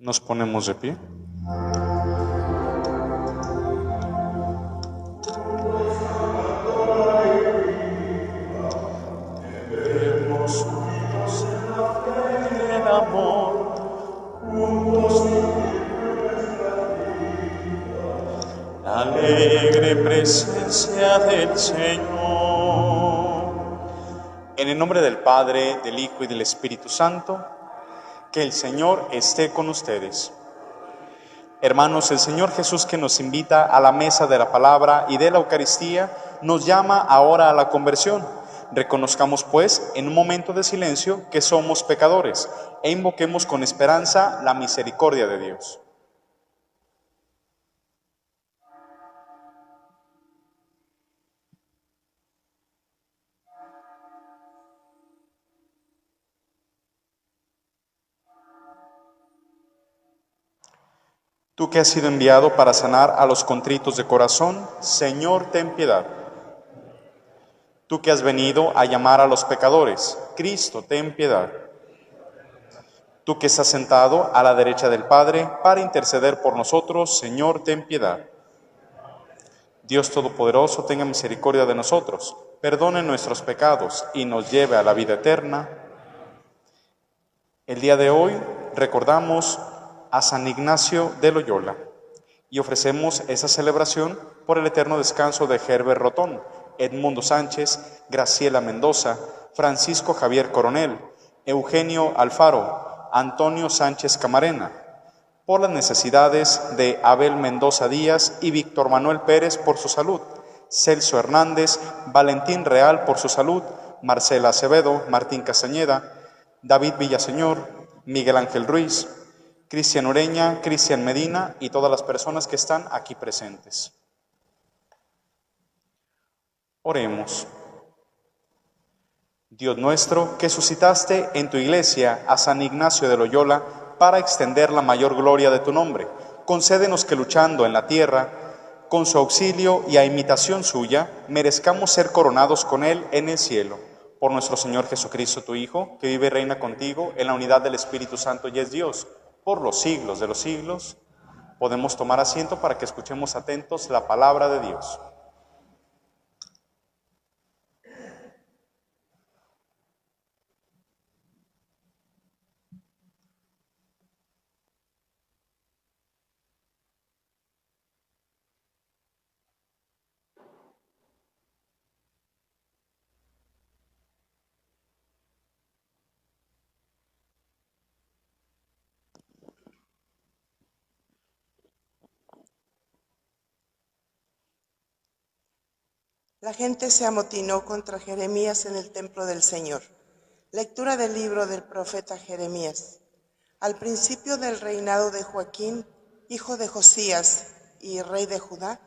Nos ponemos de pie. Vernos unidos en la fe y en amor, juntos la alegre presencia del Señor. En el nombre del Padre, del Hijo y del Espíritu Santo, que el Señor esté con ustedes. Hermanos, el Señor Jesús, que nos invita a la mesa de la palabra y de la Eucaristía, nos llama ahora a la conversión. Reconozcamos, pues, en un momento de silencio que somos pecadores e invoquemos con esperanza la misericordia de Dios. Tú que has sido enviado para sanar a los contritos de corazón, Señor, ten piedad. Tú que has venido a llamar a los pecadores, Cristo, ten piedad. Tú que estás sentado a la derecha del Padre para interceder por nosotros, Señor, ten piedad. Dios Todopoderoso, tenga misericordia de nosotros, perdone nuestros pecados y nos lleve a la vida eterna. El día de hoy recordamos a San Ignacio de Loyola y ofrecemos esa celebración por el eterno descanso de Herbert Rotón, Edmundo Sánchez, Graciela Mendoza, Francisco Javier Coronel, Eugenio Alfaro, Antonio Sánchez Camarena, por las necesidades de Abel Mendoza Díaz y Víctor Manuel Pérez por su salud, Celso Hernández, Valentín Real por su salud, Marcela Acevedo, Martín Castañeda, David Villaseñor, Miguel Ángel Ruiz, Cristian Ureña, Cristian Medina y todas las personas que están aquí presentes. Oremos. Dios nuestro, que suscitaste en tu iglesia a San Ignacio de Loyola para extender la mayor gloria de tu nombre, concédenos que luchando en la tierra, con su auxilio y a imitación suya, merezcamos ser coronados con él en el cielo. Por nuestro Señor Jesucristo, tu Hijo, que vive y reina contigo en la unidad del Espíritu Santo y es Dios, por los siglos de los siglos. Podemos tomar asiento para que escuchemos atentos la palabra de Dios. La gente se amotinó contra Jeremías en el templo del Señor. Lectura del libro del profeta Jeremías. Al principio del reinado de Joaquín, hijo de Josías y rey de Judá,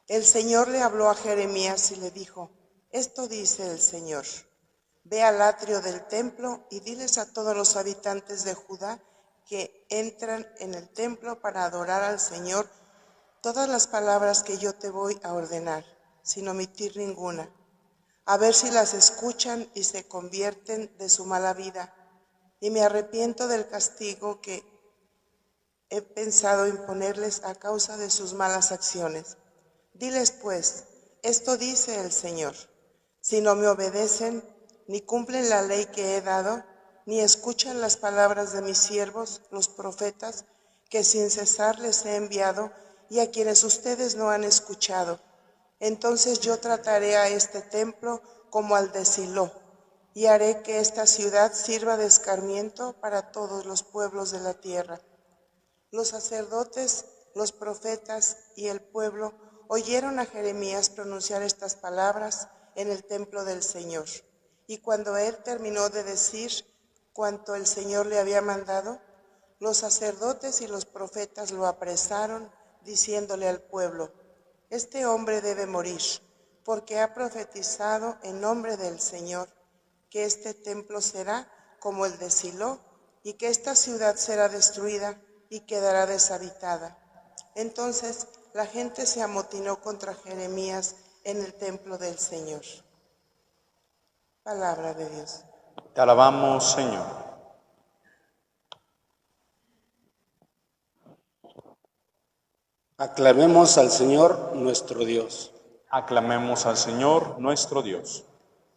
el Señor le habló a Jeremías y le dijo: esto dice el Señor: ve al atrio del templo y diles a todos los habitantes de Judá que entran en el templo para adorar al Señor todas las palabras que yo te voy a ordenar, sin omitir ninguna, a ver si las escuchan y se convierten de su mala vida, y me arrepiento del castigo que he pensado imponerles a causa de sus malas acciones. Diles pues, esto dice el Señor: si no me obedecen, ni cumplen la ley que he dado, ni escuchan las palabras de mis siervos, los profetas, que sin cesar les he enviado, y a quienes ustedes no han escuchado, entonces yo trataré a este templo como al de Silo, y haré que esta ciudad sirva de escarmiento para todos los pueblos de la tierra. Los sacerdotes, los profetas y el pueblo oyeron a Jeremías pronunciar estas palabras en el templo del Señor. Y cuando él terminó de decir cuanto el Señor le había mandado, los sacerdotes y los profetas lo apresaron, diciéndole al pueblo: este hombre debe morir, porque ha profetizado en nombre del Señor que este templo será como el de Silo, y que esta ciudad será destruida y quedará deshabitada. Entonces la gente se amotinó contra Jeremías en el templo del Señor. Palabra de Dios. Te alabamos, Señor. Aclamemos al Señor nuestro Dios. Aclamemos al Señor nuestro Dios.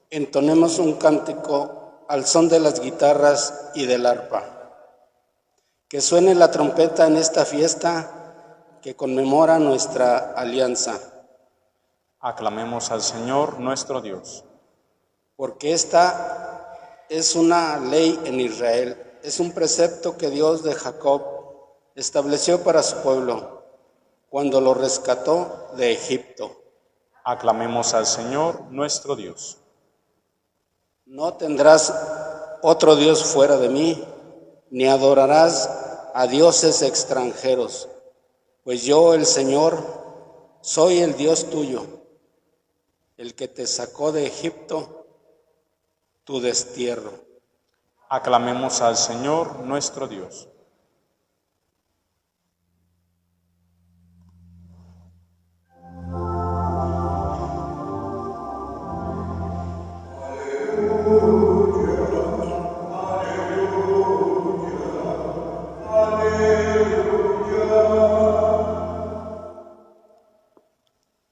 Entonemos un cántico al son de las guitarras y del arpa. Que suene la trompeta en esta fiesta que conmemora nuestra alianza. Aclamemos al Señor nuestro Dios. Porque esta es una ley en Israel, es un precepto que Dios de Jacob estableció para su pueblo cuando lo rescató de Egipto. Aclamemos al Señor nuestro Dios. No tendrás otro Dios fuera de mí, ni adorarás a dioses extranjeros, pues yo, el Señor, soy el Dios tuyo, el que te sacó de Egipto, tu destierro. Aclamemos al Señor nuestro Dios.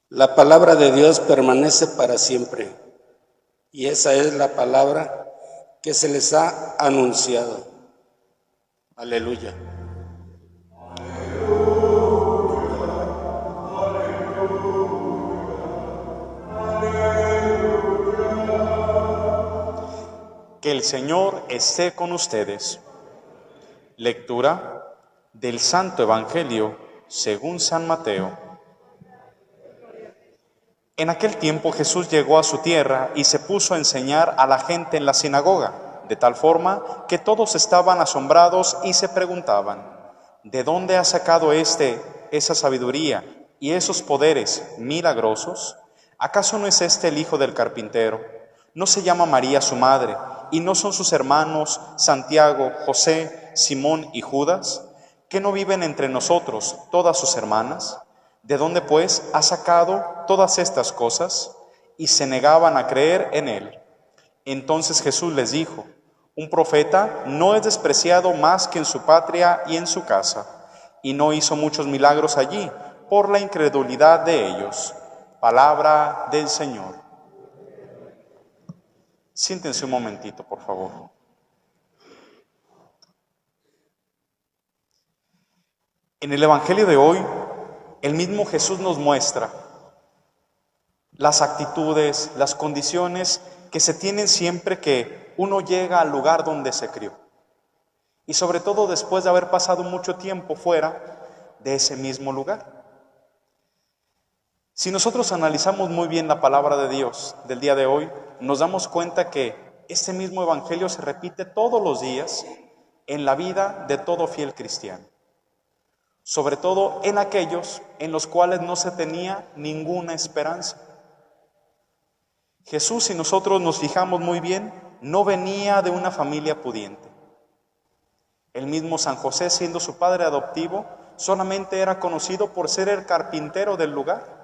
La palabra de Dios permanece para siempre, y esa es la palabra que se les ha anunciado. Aleluya. Que el Señor esté con ustedes. Lectura del Santo Evangelio según San Mateo. En aquel tiempo Jesús llegó a su tierra y se puso a enseñar a la gente en la sinagoga, de tal forma que todos estaban asombrados y se preguntaban: ¿de dónde ha sacado esa sabiduría y esos poderes milagrosos? ¿Acaso no es este el hijo del carpintero? ¿No se llama María su madre? ¿Y no son sus hermanos Santiago, José, Simón y Judas? ¿Que no viven entre nosotros todas sus hermanas? ¿De dónde, pues, ha sacado todas estas cosas? Y se negaban a creer en él. Entonces Jesús les dijo: un profeta no es despreciado más que en su patria y en su casa. Y no hizo muchos milagros allí por la incredulidad de ellos. Palabra del Señor. Siéntense un momentito, por favor. En el Evangelio de hoy, el mismo Jesús nos muestra las actitudes, las condiciones que se tienen siempre que uno llega al lugar donde se crió. Y sobre todo después de haber pasado mucho tiempo fuera de ese mismo lugar. Si nosotros analizamos muy bien la palabra de Dios del día de hoy, nos damos cuenta que este mismo evangelio se repite todos los días en la vida de todo fiel cristiano. Sobre todo en aquellos en los cuales no se tenía ninguna esperanza. Jesús, si nosotros nos fijamos muy bien, no venía de una familia pudiente. El mismo San José, siendo su padre adoptivo, solamente era conocido por ser el carpintero del lugar.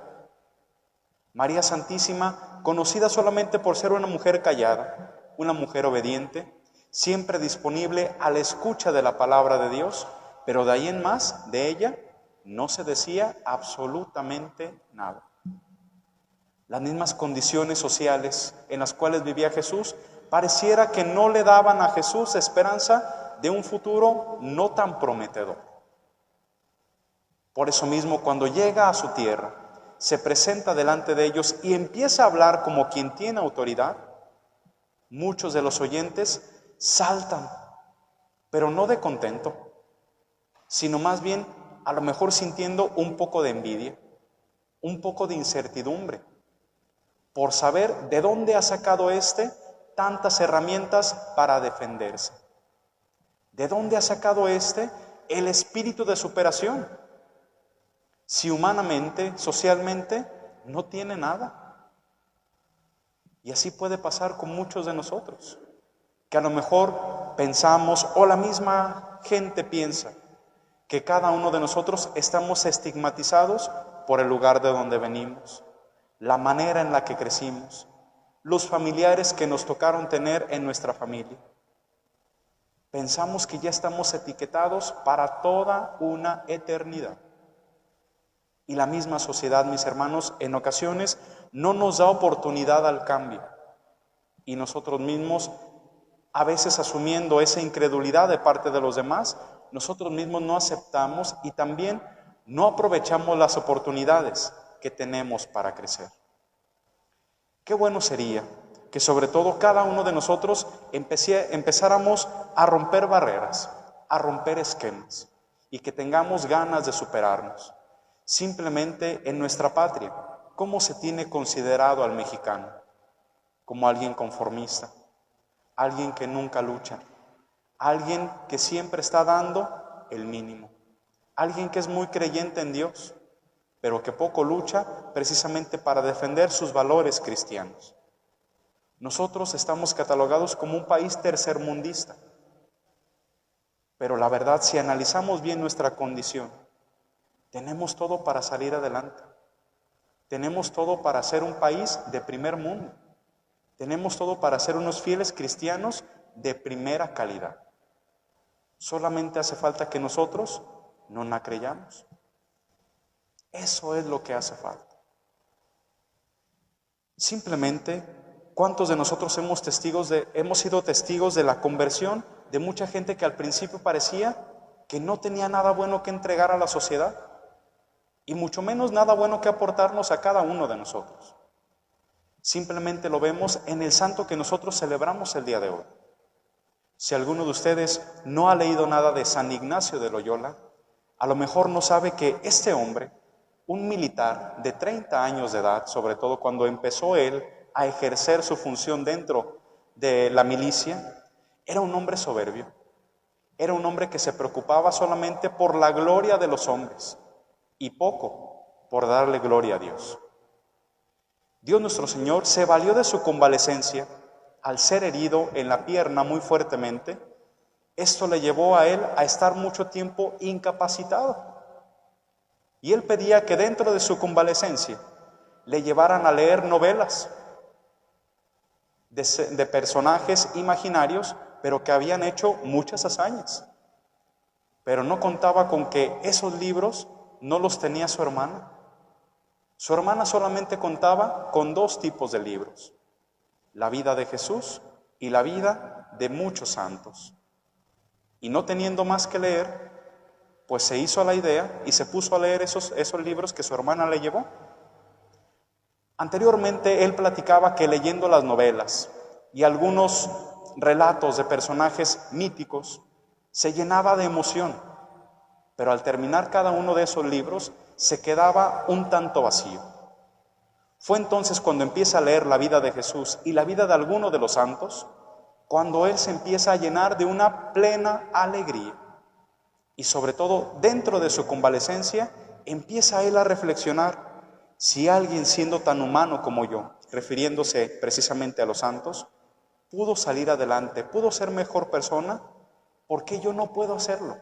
María Santísima, conocida solamente por ser una mujer callada, una mujer obediente, siempre disponible a la escucha de la palabra de Dios, pero de ahí en más, de ella, no se decía absolutamente nada. Las mismas condiciones sociales en las cuales vivía Jesús, pareciera que no le daban a Jesús esperanza de un futuro no tan prometedor. Por eso mismo, cuando llega a su tierra, se presenta delante de ellos y empieza a hablar como quien tiene autoridad, muchos de los oyentes saltan, pero no de contento, sino más bien a lo mejor sintiendo un poco de envidia, un poco de incertidumbre, por saber de dónde ha sacado tantas herramientas para defenderse. ¿De dónde ha sacado el espíritu de superación? Si humanamente, socialmente, no tiene nada. Y así puede pasar con muchos de nosotros, que a lo mejor pensamos, o la misma gente piensa, que cada uno de nosotros estamos estigmatizados por el lugar de donde venimos, la manera en la que crecimos, los familiares que nos tocaron tener en nuestra familia. Pensamos que ya estamos etiquetados para toda una eternidad. Y la misma sociedad, mis hermanos, en ocasiones no nos da oportunidad al cambio. Y nosotros mismos, a veces asumiendo esa incredulidad de parte de los demás, nosotros mismos no aceptamos y también no aprovechamos las oportunidades que tenemos para crecer. Qué bueno sería que sobre todo cada uno de nosotros empezáramos a romper barreras, a romper esquemas y que tengamos ganas de superarnos. Simplemente en nuestra patria, ¿cómo se tiene considerado al mexicano? Como alguien conformista, alguien que nunca lucha, alguien que siempre está dando el mínimo, alguien que es muy creyente en Dios, pero que poco lucha precisamente para defender sus valores cristianos. Nosotros estamos catalogados como un país tercermundista, pero la verdad, si analizamos bien nuestra condición, tenemos todo para salir adelante. Tenemos todo para ser un país de primer mundo. Tenemos todo para ser unos fieles cristianos de primera calidad. Solamente hace falta que nosotros no la creyamos. Eso es lo que hace falta. Simplemente, ¿cuántos de nosotros hemos sido testigos de la conversión de mucha gente que al principio parecía que no tenía nada bueno que entregar a la sociedad? Y mucho menos nada bueno que aportarnos a cada uno de nosotros. Simplemente lo vemos en el santo que nosotros celebramos el día de hoy. Si alguno de ustedes no ha leído nada de San Ignacio de Loyola, a lo mejor no sabe que este hombre, un militar de 30 años de edad, sobre todo cuando empezó él a ejercer su función dentro de la milicia, era un hombre soberbio. Era un hombre que se preocupaba solamente por la gloria de los hombres y poco por darle gloria a Dios. Dios nuestro Señor se valió de su convalecencia al ser herido en la pierna muy fuertemente. Esto le llevó a él a estar mucho tiempo incapacitado. Y él pedía que dentro de su convalecencia le llevaran a leer novelas de personajes imaginarios, pero que habían hecho muchas hazañas. Pero no contaba con que esos libros no los tenía su hermana. Su hermana solamente contaba con 2 tipos de libros: la vida de Jesús y la vida de muchos santos. Y no teniendo más que leer, pues se hizo a la idea y se puso a leer esos libros que su hermana le llevó. Anteriormente él platicaba que leyendo las novelas y algunos relatos de personajes míticos se llenaba de emoción, pero al terminar cada uno de esos libros se quedaba un tanto vacío. Fue entonces cuando empieza a leer la vida de Jesús y la vida de alguno de los santos, cuando él se empieza a llenar de una plena alegría. Y sobre todo, dentro de su convalecencia, empieza él a reflexionar: si alguien siendo tan humano como yo, refiriéndose precisamente a los santos, pudo salir adelante, pudo ser mejor persona, ¿por qué yo no puedo hacerlo?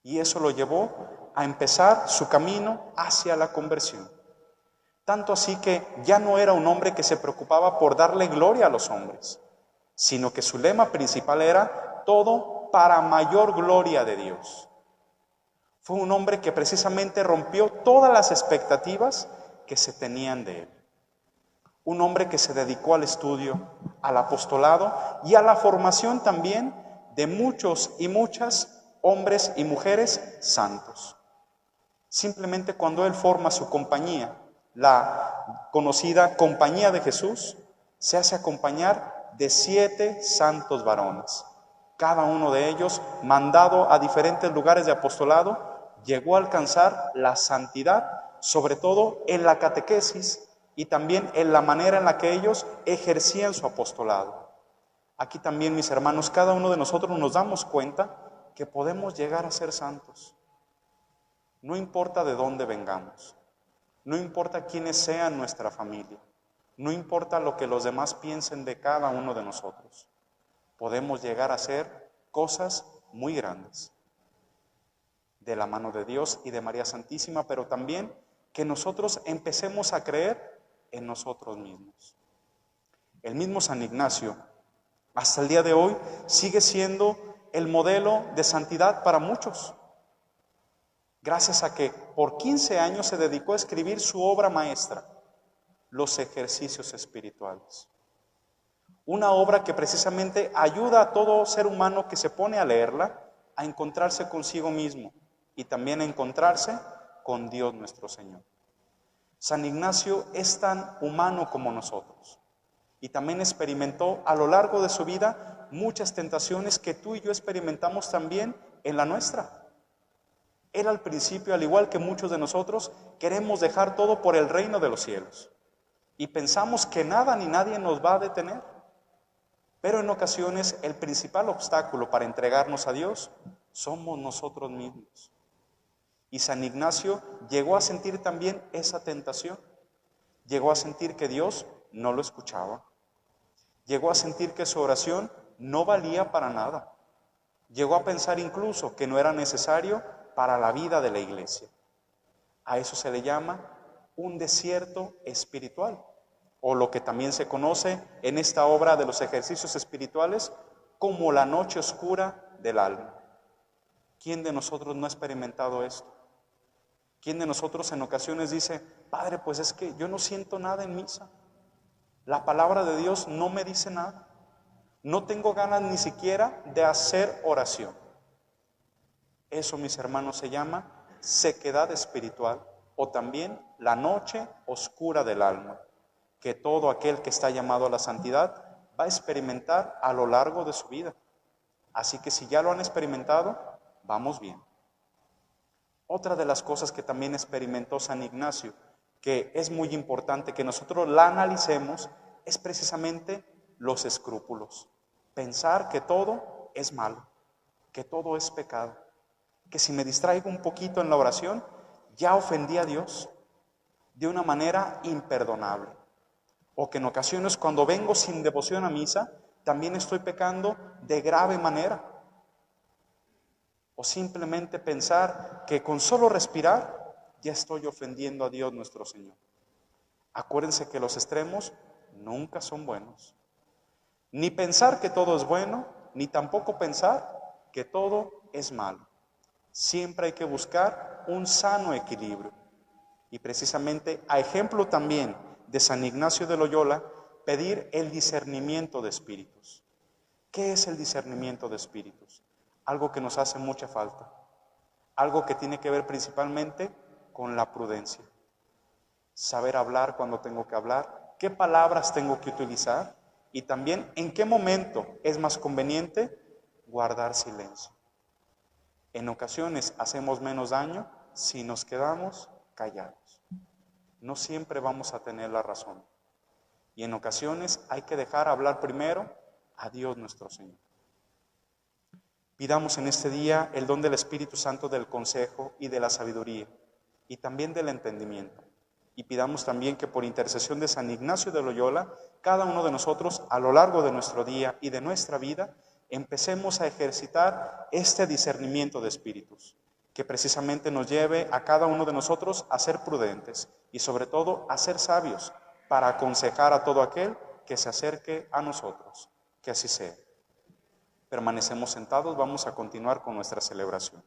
Y eso lo llevó a empezar su camino hacia la conversión. Tanto así que ya no era un hombre que se preocupaba por darle gloria a los hombres, sino que su lema principal era todo para mayor gloria de Dios. Fue un hombre que precisamente rompió todas las expectativas que se tenían de él. Un hombre que se dedicó al estudio, al apostolado y a la formación también de muchos y muchas hombres y mujeres santos. Simplemente cuando él forma su compañía, la conocida Compañía de Jesús, se hace acompañar de 7 santos varones. Cada uno de ellos, mandado a diferentes lugares de apostolado, llegó a alcanzar la santidad, sobre todo en la catequesis y también en la manera en la que ellos ejercían su apostolado. Aquí también, mis hermanos, cada uno de nosotros nos damos cuenta que podemos llegar a ser santos. No importa de dónde vengamos, no importa quiénes sean nuestra familia, no importa lo que los demás piensen de cada uno de nosotros. Podemos llegar a hacer cosas muy grandes de la mano de Dios y de María Santísima, pero también que nosotros empecemos a creer en nosotros mismos. El mismo San Ignacio, hasta el día de hoy, sigue siendo el modelo de santidad para muchos. gracias a que por 15 años se dedicó a escribir su obra maestra, Los Ejercicios Espirituales. Una obra que precisamente ayuda a todo ser humano que se pone a leerla a encontrarse consigo mismo y también a encontrarse con Dios nuestro Señor. San Ignacio es tan humano como nosotros y también experimentó a lo largo de su vida muchas tentaciones que tú y yo experimentamos también en la nuestra. Él al principio, al igual que muchos de nosotros, queremos dejar todo por el reino de los cielos y pensamos que nada ni nadie nos va a detener. Pero en ocasiones el principal obstáculo para entregarnos a Dios somos nosotros mismos. Y San Ignacio llegó a sentir también esa tentación. Llegó a sentir que Dios no lo escuchaba. Llegó a sentir que su oración no valía para nada. Llegó a pensar incluso que no era necesario para la vida de la iglesia. A eso se le llama un desierto espiritual, o lo que también se conoce en esta obra de los ejercicios espirituales como la noche oscura del alma. ¿Quién de nosotros no ha experimentado esto? ¿Quién de nosotros en ocasiones dice, Padre, pues es que yo no siento nada en misa? La palabra de Dios no me dice nada. No tengo ganas ni siquiera de hacer oración. Eso, mis hermanos, se llama sequedad espiritual o también la noche oscura del alma, que todo aquel que está llamado a la santidad va a experimentar a lo largo de su vida. Así que si ya lo han experimentado, vamos bien. Otra de las cosas que también experimentó San Ignacio, que es muy importante que nosotros la analicemos, es precisamente los escrúpulos. Pensar que todo es malo, que todo es pecado, que si me distraigo un poquito en la oración, ya ofendí a Dios de una manera imperdonable. O que en ocasiones cuando vengo sin devoción a misa, también estoy pecando de grave manera. O simplemente pensar que con solo respirar ya estoy ofendiendo a Dios nuestro Señor. Acuérdense que los extremos nunca son buenos. Ni pensar que todo es bueno, ni tampoco pensar que todo es malo. Siempre hay que buscar un sano equilibrio. Y precisamente a ejemplo también de San Ignacio de Loyola, pedir el discernimiento de espíritus. ¿Qué es el discernimiento de espíritus? Algo que nos hace mucha falta. Algo que tiene que ver principalmente con la prudencia. Saber hablar cuando tengo que hablar, qué palabras tengo que utilizar y también en qué momento es más conveniente guardar silencio. En ocasiones hacemos menos daño si nos quedamos callados. No siempre vamos a tener la razón. Y en ocasiones hay que dejar hablar primero a Dios nuestro Señor. Pidamos en este día el don del Espíritu Santo del consejo y de la sabiduría y también del entendimiento. Y pidamos también que por intercesión de San Ignacio de Loyola, cada uno de nosotros a lo largo de nuestro día y de nuestra vida, empecemos a ejercitar este discernimiento de espíritus, que precisamente nos lleve a cada uno de nosotros a ser prudentes y sobre todo a ser sabios para aconsejar a todo aquel que se acerque a nosotros. Que así sea. Permanecemos sentados, vamos a continuar con nuestra celebración.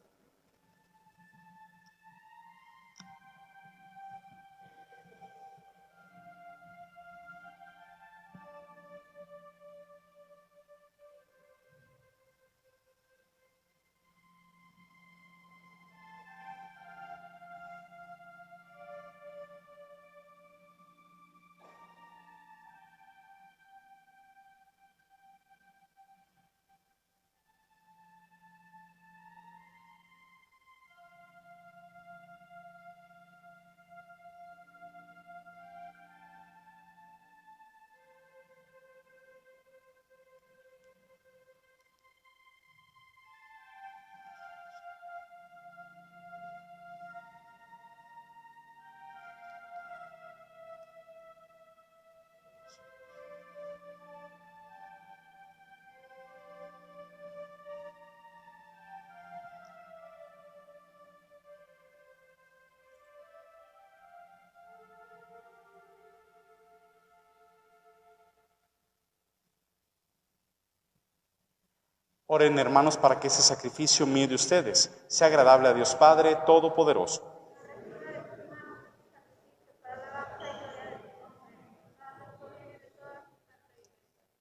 Oren, hermanos, para que ese sacrificio mío de ustedes sea agradable a Dios Padre Todopoderoso.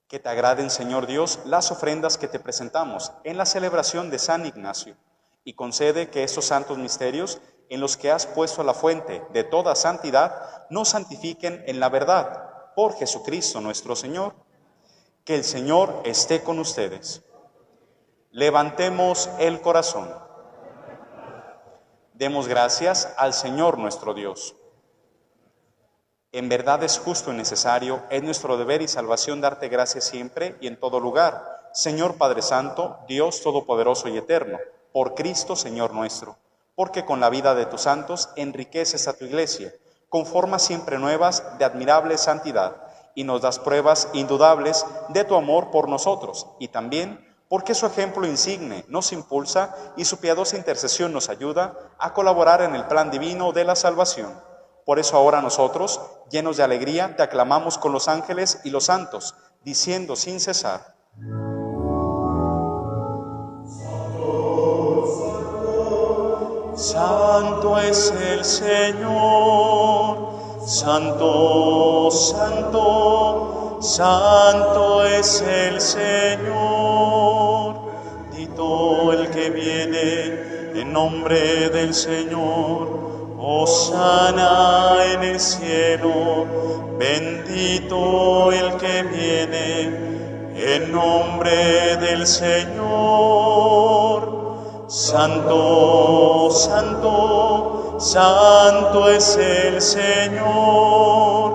Que te agraden, Señor Dios, las ofrendas que te presentamos en la celebración de San Ignacio, y concede que estos santos misterios, en los que has puesto la fuente de toda santidad, nos santifiquen en la verdad. Por Jesucristo nuestro Señor. Que el Señor esté con ustedes. Levantemos el corazón. Demos gracias al Señor nuestro Dios. En verdad es justo y necesario, es nuestro deber y salvación darte gracias siempre y en todo lugar, Señor Padre Santo, Dios Todopoderoso y Eterno, por Cristo Señor nuestro, porque con la vida de tus santos enriqueces a tu iglesia, con formas siempre nuevas de admirable santidad, y nos das pruebas indudables de tu amor por nosotros, y también porque su ejemplo insigne nos impulsa y su piadosa intercesión nos ayuda a colaborar en el plan divino de la salvación. Por eso ahora nosotros, llenos de alegría, te aclamamos con los ángeles y los santos, diciendo sin cesar: Santo es el Señor, Santo, Santo, Santo es el Señor. Bendito el que viene en nombre del Señor. Hosana en el cielo, bendito el que viene en nombre del Señor. Santo, Santo, Santo es el Señor.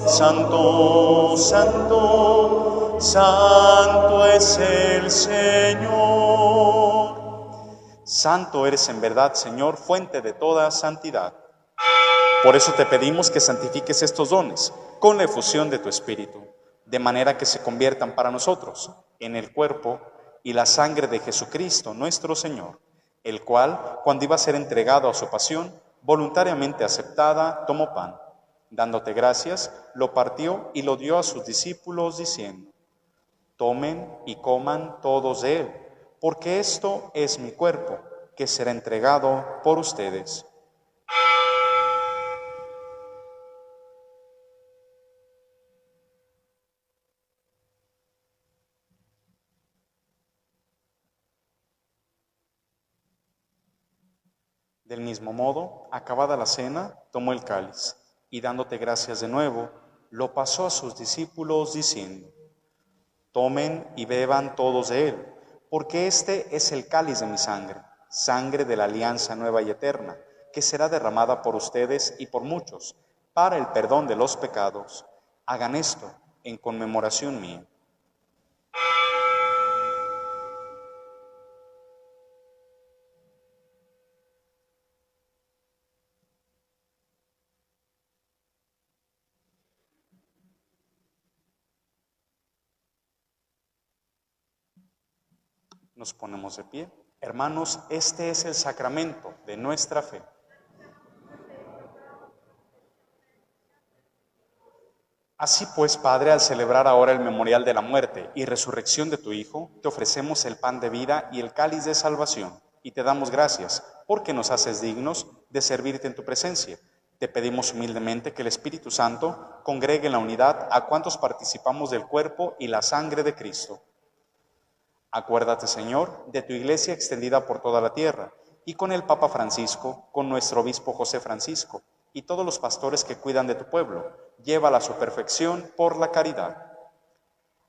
Santo, Santo, Santo es el Señor. Santo eres en verdad, Señor, fuente de toda santidad. Por eso te pedimos que santifiques estos dones con la efusión de tu Espíritu, de manera que se conviertan para nosotros en el cuerpo y la sangre de Jesucristo nuestro Señor, el cual, cuando iba a ser entregado a su pasión, voluntariamente aceptada, tomó pan. Dándote gracias, lo partió y lo dio a sus discípulos, diciendo: Tomen y coman todos de él, porque esto es mi cuerpo, que será entregado por ustedes. Del mismo modo, acabada la cena, tomó el cáliz, y dándote gracias de nuevo, lo pasó a sus discípulos, diciendo: Tomen y beban todos de él, porque este es el cáliz de mi sangre, sangre de la alianza nueva y eterna, que será derramada por ustedes y por muchos, para el perdón de los pecados. Hagan esto en conmemoración mía. Nos ponemos de pie. Hermanos, este es el sacramento de nuestra fe. Así pues, Padre, al celebrar ahora el memorial de la muerte y resurrección de tu Hijo, te ofrecemos el pan de vida y el cáliz de salvación, y te damos gracias, porque nos haces dignos de servirte en tu presencia. Te pedimos humildemente que el Espíritu Santo congregue en la unidad a cuantos participamos del cuerpo y la sangre de Cristo. Acuérdate, Señor, de tu iglesia extendida por toda la tierra, y con el Papa Francisco, con nuestro obispo José Francisco, y todos los pastores que cuidan de tu pueblo, llévala a su perfección por la caridad.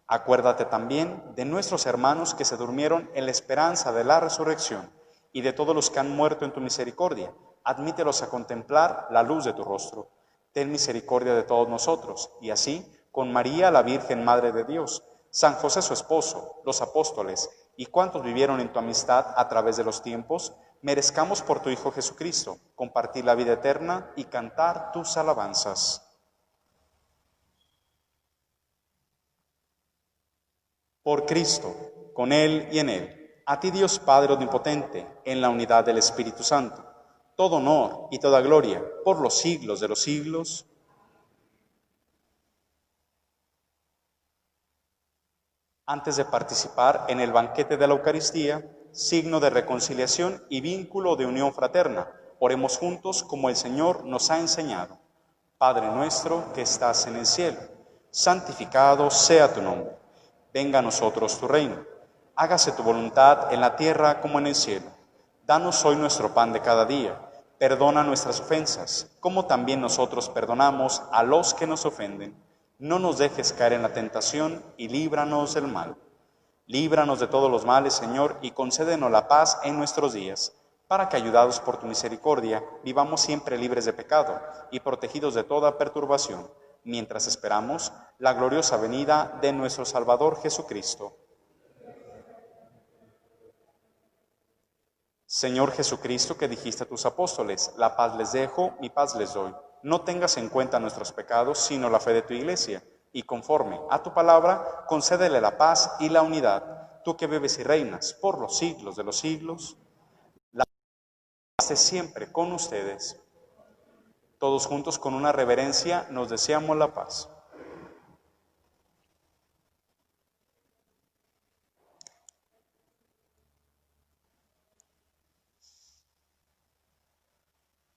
Acuérdate también de nuestros hermanos que se durmieron en la esperanza de la resurrección, y de todos los que han muerto en tu misericordia. Admítelos a contemplar la luz de tu rostro. Ten misericordia de todos nosotros, y así, con María, la Virgen Madre de Dios, San José su esposo, los apóstoles y cuantos vivieron en tu amistad a través de los tiempos, merezcamos por tu Hijo Jesucristo compartir la vida eterna y cantar tus alabanzas. Por Cristo, con Él y en Él, a ti Dios Padre Omnipotente, en la unidad del Espíritu Santo, todo honor y toda gloria por los siglos de los siglos. Antes de participar en el banquete de la Eucaristía, signo de reconciliación y vínculo de unión fraterna, oremos juntos como el Señor nos ha enseñado. Padre nuestro que estás en el cielo, santificado sea tu nombre. Venga a nosotros tu reino. Hágase tu voluntad en la tierra como en el cielo. Danos hoy nuestro pan de cada día. Perdona nuestras ofensas, como también nosotros perdonamos a los que nos ofenden. No nos dejes caer en la tentación y líbranos del mal. Líbranos de todos los males, Señor, y concédenos la paz en nuestros días, para que, ayudados por tu misericordia, vivamos siempre libres de pecado y protegidos de toda perturbación, mientras esperamos la gloriosa venida de nuestro Salvador Jesucristo. Señor Jesucristo, que dijiste a tus apóstoles, la paz les dejo, mi paz les doy. No tengas en cuenta nuestros pecados, sino la fe de tu Iglesia, y conforme a tu palabra, concédele la paz y la unidad. Tú que vives y reinas por los siglos de los siglos, la paz esté siempre con ustedes. Todos juntos con una reverencia nos deseamos la paz.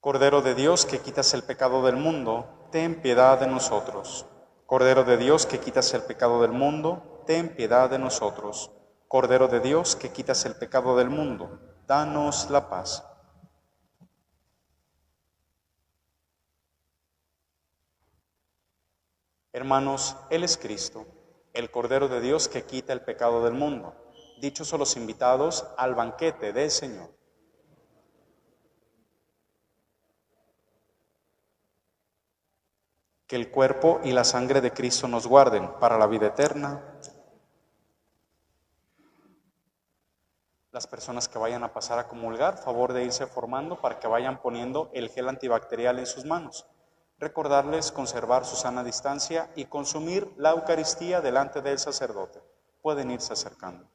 Cordero de Dios, que quitas el pecado del mundo, ten piedad de nosotros. Cordero de Dios, que quitas el pecado del mundo, ten piedad de nosotros. Cordero de Dios, que quitas el pecado del mundo, danos la paz. Hermanos, Él es Cristo, el Cordero de Dios que quita el pecado del mundo. Dichosos los invitados al banquete del Señor. Que el cuerpo y la sangre de Cristo nos guarden para la vida eterna. Las personas que vayan a pasar a comulgar, favor de irse formando para que vayan poniendo el gel antibacterial en sus manos. Recordarles conservar su sana distancia y consumir la Eucaristía delante del sacerdote. Pueden irse acercando.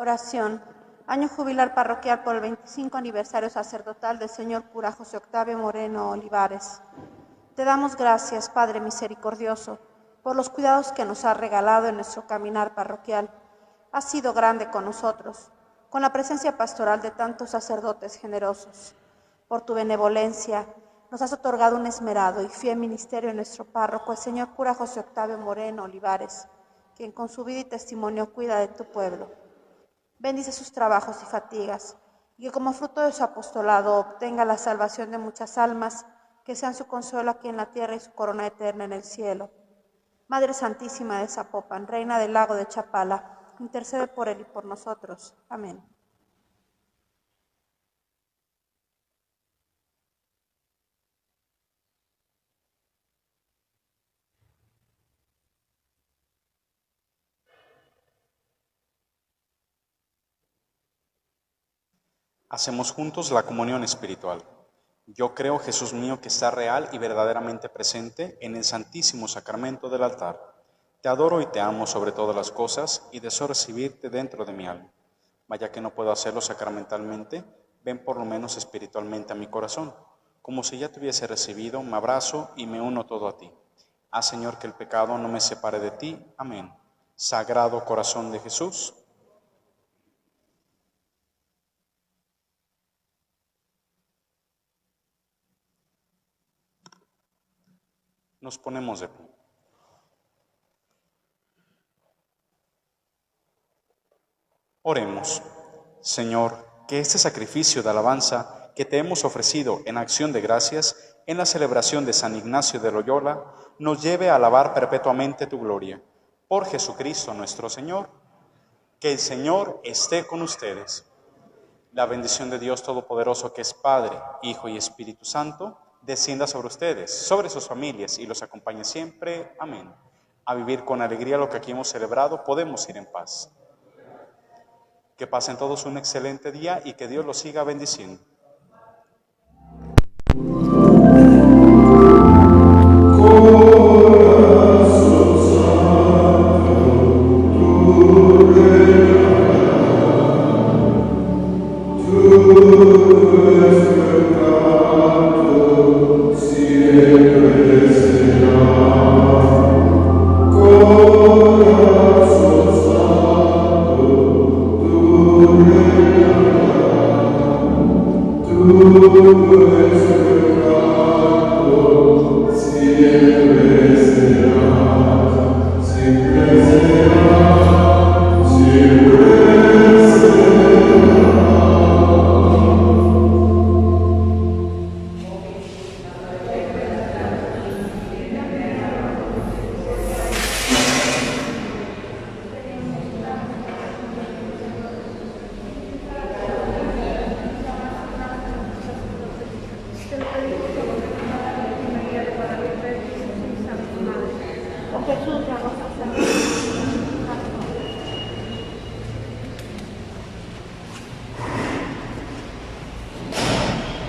Oración. Año jubilar parroquial por el 25 aniversario sacerdotal del señor cura José Octavio Moreno Olivares. Te damos gracias, Padre misericordioso, por los cuidados que nos has regalado en nuestro caminar parroquial. Has sido grande con nosotros, con la presencia pastoral de tantos sacerdotes generosos. Por tu benevolencia, nos has otorgado un esmerado y fiel ministerio en nuestro párroco, el señor cura José Octavio Moreno Olivares, quien con su vida y testimonio cuida de tu pueblo. Bendice sus trabajos y fatigas, y que como fruto de su apostolado obtenga la salvación de muchas almas, que sean su consuelo aquí en la tierra y su corona eterna en el cielo. Madre Santísima de Zapopan, Reina del lago de Chapala, intercede por él y por nosotros. Amén. Hacemos juntos la comunión espiritual. Yo creo, Jesús mío, que está real y verdaderamente presente en el santísimo sacramento del altar. Te adoro y te amo sobre todas las cosas y deseo recibirte dentro de mi alma. Vaya que no puedo hacerlo sacramentalmente, ven por lo menos espiritualmente a mi corazón. Como si ya te hubiese recibido, me abrazo y me uno todo a ti. Haz, Señor, que el pecado no me separe de ti. Amén. Sagrado corazón de Jesús. Nos ponemos de pie. Oremos. Señor, que este sacrificio de alabanza que te hemos ofrecido en acción de gracias en la celebración de San Ignacio de Loyola nos lleve a alabar perpetuamente tu gloria. Por Jesucristo nuestro Señor. Que el Señor esté con ustedes. La bendición de Dios Todopoderoso, que es Padre, Hijo y Espíritu Santo, descienda sobre ustedes, sobre sus familias y los acompañe siempre. Amén. A vivir con alegría lo que aquí hemos celebrado, podemos ir en paz. Que pasen todos un excelente día y que Dios los siga bendiciendo. Jesús,